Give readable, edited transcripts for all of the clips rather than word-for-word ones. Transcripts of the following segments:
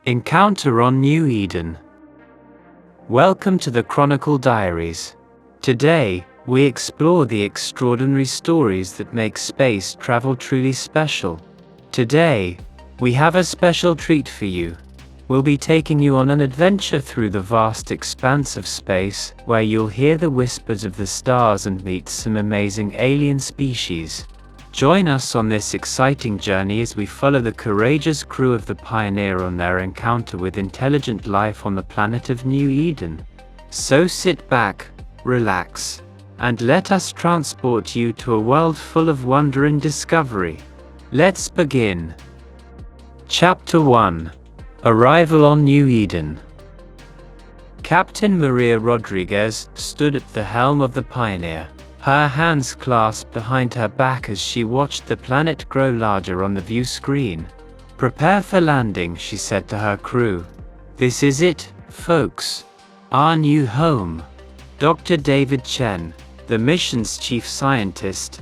Encounter on New Eden. Welcome to the Chronicle Diaries. Today, we explore the extraordinary stories that make space travel truly special. Today, we have a special treat for you. We'll be taking you on an adventure through the vast expanse of space, where you'll hear the whispers of the stars and meet some amazing alien species. Join us on this exciting journey as we follow the courageous crew of the Pioneer on their encounter with intelligent life on the planet of New Eden. So sit back, relax, and let us transport you to a world full of wonder and discovery. Let's begin. Chapter 1. Arrival on New Eden. Captain Maria Rodriguez stood at the helm of the Pioneer, her hands clasped behind her back as she watched the planet grow larger on the view screen. "Prepare for landing," she said to her crew. "This is it, folks. Our new home." Dr. David Chen, the mission's chief scientist,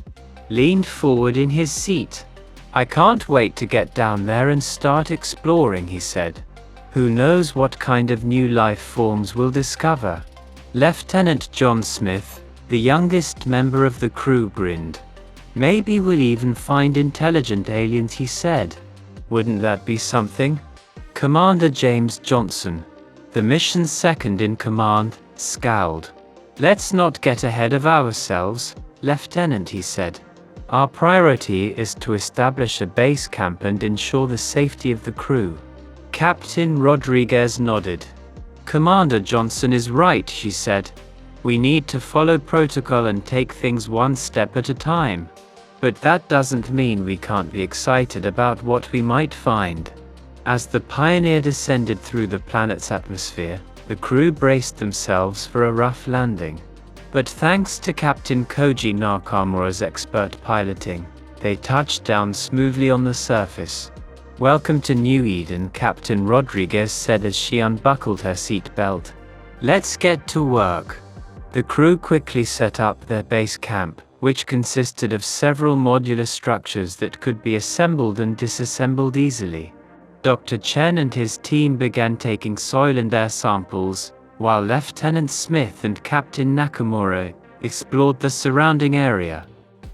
leaned forward in his seat. "I can't wait to get down there and start exploring," he said. "Who knows what kind of new life forms we'll discover?" Lieutenant John Smith, the youngest member of the crew, grinned. "Maybe we'll even find intelligent aliens," he said. "Wouldn't that be something?" Commander James Johnson, the mission's second in command, scowled. "Let's not get ahead of ourselves, Lieutenant," he said. "Our priority is to establish a base camp and ensure the safety of the crew." Captain Rodriguez nodded. "Commander Johnson is right," she said. "We need to follow protocol and take things one step at a time. But that doesn't mean we can't be excited about what we might find." As the Pioneer descended through the planet's atmosphere, the crew braced themselves for a rough landing. But thanks to Captain Koji Nakamura's expert piloting, they touched down smoothly on the surface. "Welcome to New Eden," Captain Rodriguez said as she unbuckled her seat belt. "Let's get to work." The crew quickly set up their base camp, which consisted of several modular structures that could be assembled and disassembled easily. Dr. Chen and his team began taking soil and air samples, while Lieutenant Smith and Captain Nakamura explored the surrounding area.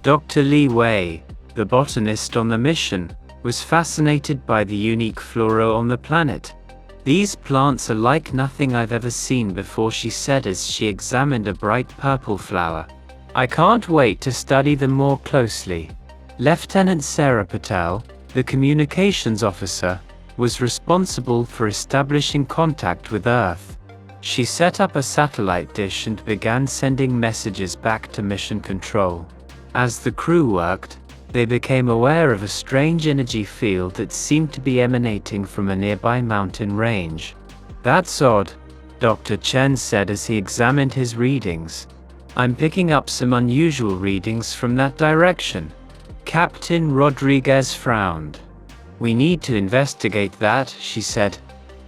Dr. Li Wei, the botanist on the mission, was fascinated by the unique flora on the planet. "These plants are like nothing I've ever seen before," she said as she examined a bright purple flower. "I can't wait to study them more closely." Lieutenant Sarah Patel, the communications officer, was responsible for establishing contact with Earth. She set up a satellite dish and began sending messages back to mission control. As the crew worked, they became aware of a strange energy field that seemed to be emanating from a nearby mountain range. "That's odd," Dr. Chen said as he examined his readings. "I'm picking up some unusual readings from that direction." Captain Rodriguez frowned. "We need to investigate that," she said.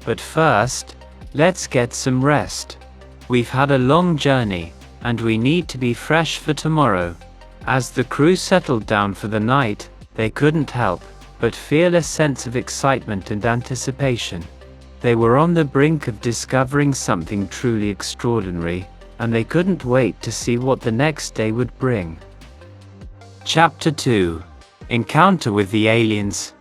"But first, let's get some rest. We've had a long journey, and we need to be fresh for tomorrow." As the crew settled down for the night, they couldn't help but feel a sense of excitement and anticipation. They were on the brink of discovering something truly extraordinary, and they couldn't wait to see what the next day would bring. Chapter 2. Encounter with the aliens.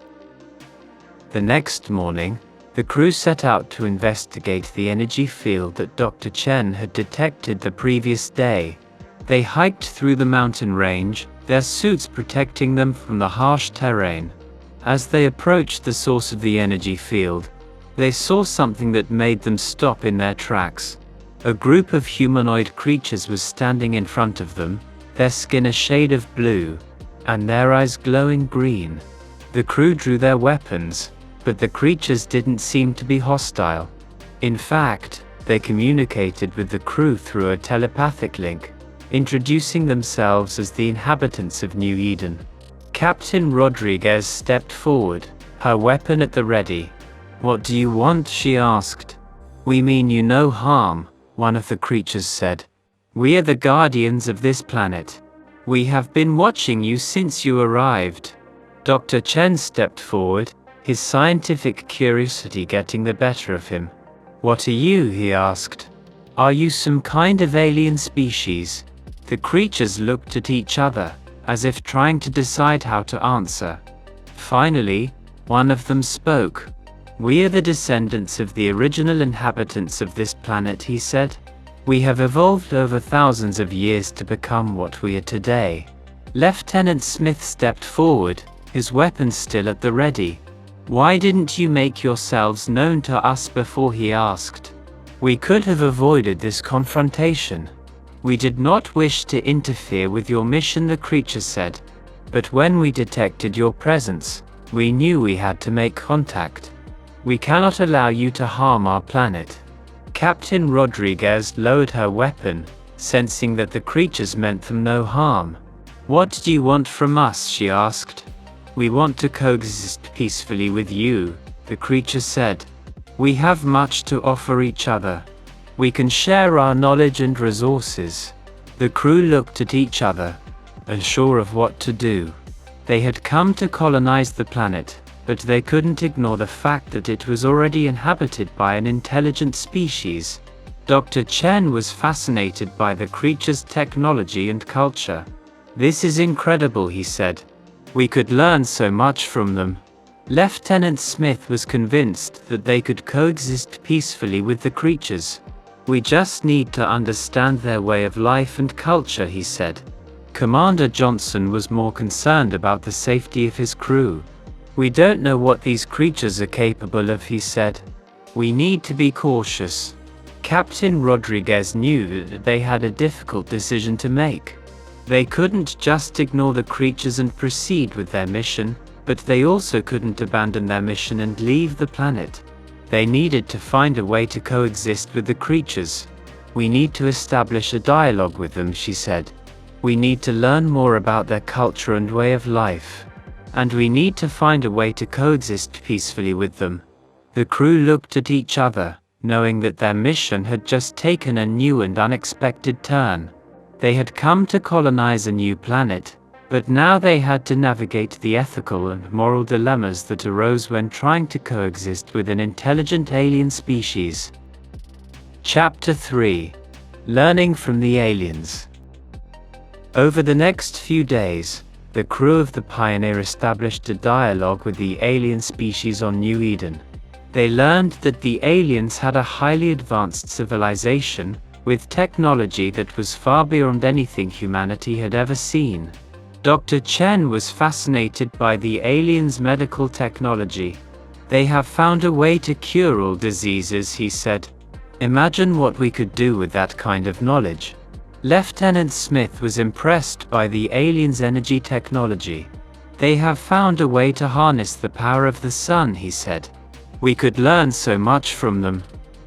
The next morning, the crew set out to investigate the energy field that Dr. Chen had detected the previous day. They hiked through the mountain range, their suits protecting them from the harsh terrain. As they approached the source of the energy field, they saw something that made them stop in their tracks. A group of humanoid creatures was standing in front of them, their skin a shade of blue, and their eyes glowing green. The crew drew their weapons, but the creatures didn't seem to be hostile. In fact, they communicated with the crew through a telepathic link, introducing themselves as the inhabitants of New Eden. Captain Rodriguez stepped forward, her weapon at the ready. "What do you want?" she asked. "We mean you no harm," one of the creatures said. "We are the guardians of this planet. We have been watching you since you arrived." Dr. Chen stepped forward, his scientific curiosity getting the better of him. "What are you?" he asked. "Are you some kind of alien species?" The creatures looked at each other, as if trying to decide how to answer. Finally, one of them spoke. "We are the descendants of the original inhabitants of this planet," he said. "We have evolved over thousands of years to become what we are today." Lieutenant Smith stepped forward, his weapons still at the ready. "Why didn't you make yourselves known to us before?" he asked. "We could have avoided this confrontation. We did not wish to interfere with your mission," the creature said. "But when we detected your presence, we knew we had to make contact. We cannot allow you to harm our planet." Captain Rodriguez lowered her weapon, sensing that the creatures meant them no harm. "What do you want from us?" she asked. "We want to coexist peacefully with you," the creature said. "We have much to offer each other. We can share our knowledge and resources." The crew looked at each other, unsure of what to do. They had come to colonize the planet, but they couldn't ignore the fact that it was already inhabited by an intelligent species. Dr. Chen was fascinated by the creature's technology and culture. "This is incredible," he said. "We could learn so much from them." Lieutenant Smith was convinced that they could coexist peacefully with the creatures. "We just need to understand their way of life and culture," he said. Commander Johnson was more concerned about the safety of his crew. "We don't know what these creatures are capable of," he said. "We need to be cautious." Captain Rodriguez knew that they had a difficult decision to make. They couldn't just ignore the creatures and proceed with their mission, but they also couldn't abandon their mission and leave the planet. They needed to find a way to coexist with the creatures. "We need to establish a dialogue with them," she said. "We need to learn more about their culture and way of life. And we need to find a way to coexist peacefully with them." The crew looked at each other, knowing that their mission had just taken a new and unexpected turn. They had come to colonize a new planet, but now they had to navigate the ethical and moral dilemmas that arose when trying to coexist with an intelligent alien species. Chapter 3: Learning from the Aliens. Over the next few days, the crew of the Pioneer established a dialogue with the alien species on New Eden. They learned that the aliens had a highly advanced civilization, with technology that was far beyond anything humanity had ever seen. Dr. Chen was fascinated by the aliens' medical technology. "They have found a way to cure all diseases," he said. "Imagine what we could do with that kind of knowledge." Lieutenant Smith was impressed by the aliens' energy technology. "They have found a way to harness the power of the sun," he said. "We could learn so much from them."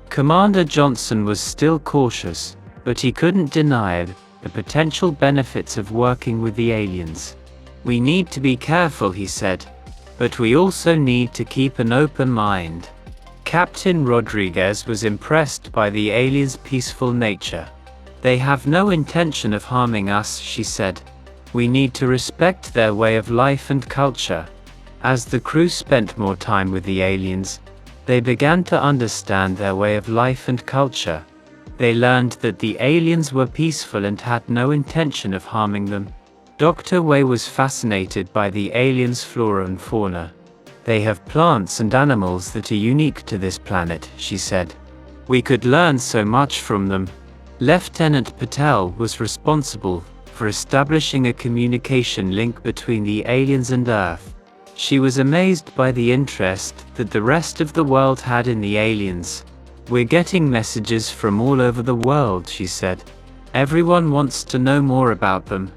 Commander Johnson was still cautious, but he couldn't deny the potential benefits of working with the aliens. "We need to be careful," he said, "but we also need to keep an open mind." Captain Rodriguez was impressed by the aliens' peaceful nature. "They have no intention of harming us," she said. "We need to respect their way of life and culture." As the crew spent more time with the aliens, they began to understand their way of life and culture. They learned that the aliens were peaceful and had no intention of harming them. Dr. Wei was fascinated by the aliens' flora and fauna. "They have plants and animals that are unique to this planet," she said. "We could learn so much from them." Lieutenant Patel was responsible for establishing a communication link between the aliens and Earth. She was amazed by the interest that the rest of the world had in the aliens. "We're getting messages from all over the world," she said. "Everyone wants to know more about them."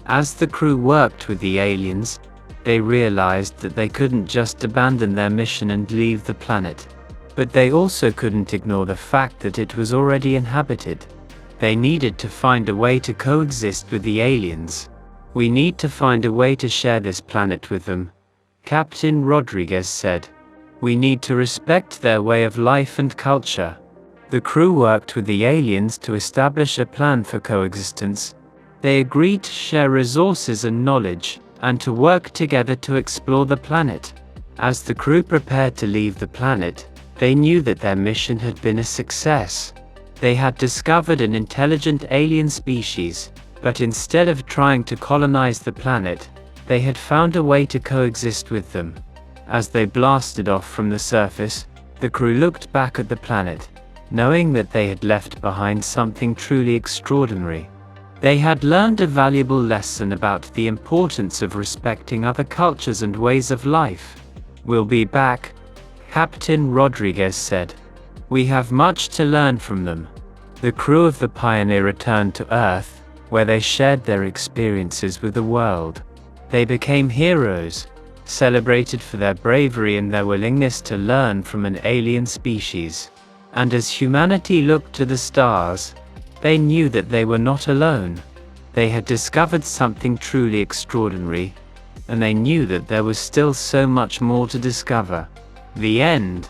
As the crew worked with the aliens, they realized that they couldn't just abandon their mission and leave the planet. But they also couldn't ignore the fact that it was already inhabited. They needed to find a way to coexist with the aliens. "We need to find a way to share this planet with them," Captain Rodriguez said. "We need to respect their way of life and culture." The crew worked with the aliens to establish a plan for coexistence. They agreed to share resources and knowledge, and to work together to explore the planet. As the crew prepared to leave the planet, they knew that their mission had been a success. They had discovered an intelligent alien species, but instead of trying to colonize the planet, they had found a way to coexist with them. As they blasted off from the surface, the crew looked back at the planet, knowing that they had left behind something truly extraordinary. They had learned a valuable lesson about the importance of respecting other cultures and ways of life. "We'll be back," Captain Rodriguez said. "We have much to learn from them." The crew of the Pioneer returned to Earth, where they shared their experiences with the world. They became heroes, celebrated for their bravery and their willingness to learn from an alien species. And as humanity looked to the stars, they knew that they were not alone. They had discovered something truly extraordinary, and they knew that there was still so much more to discover. The end.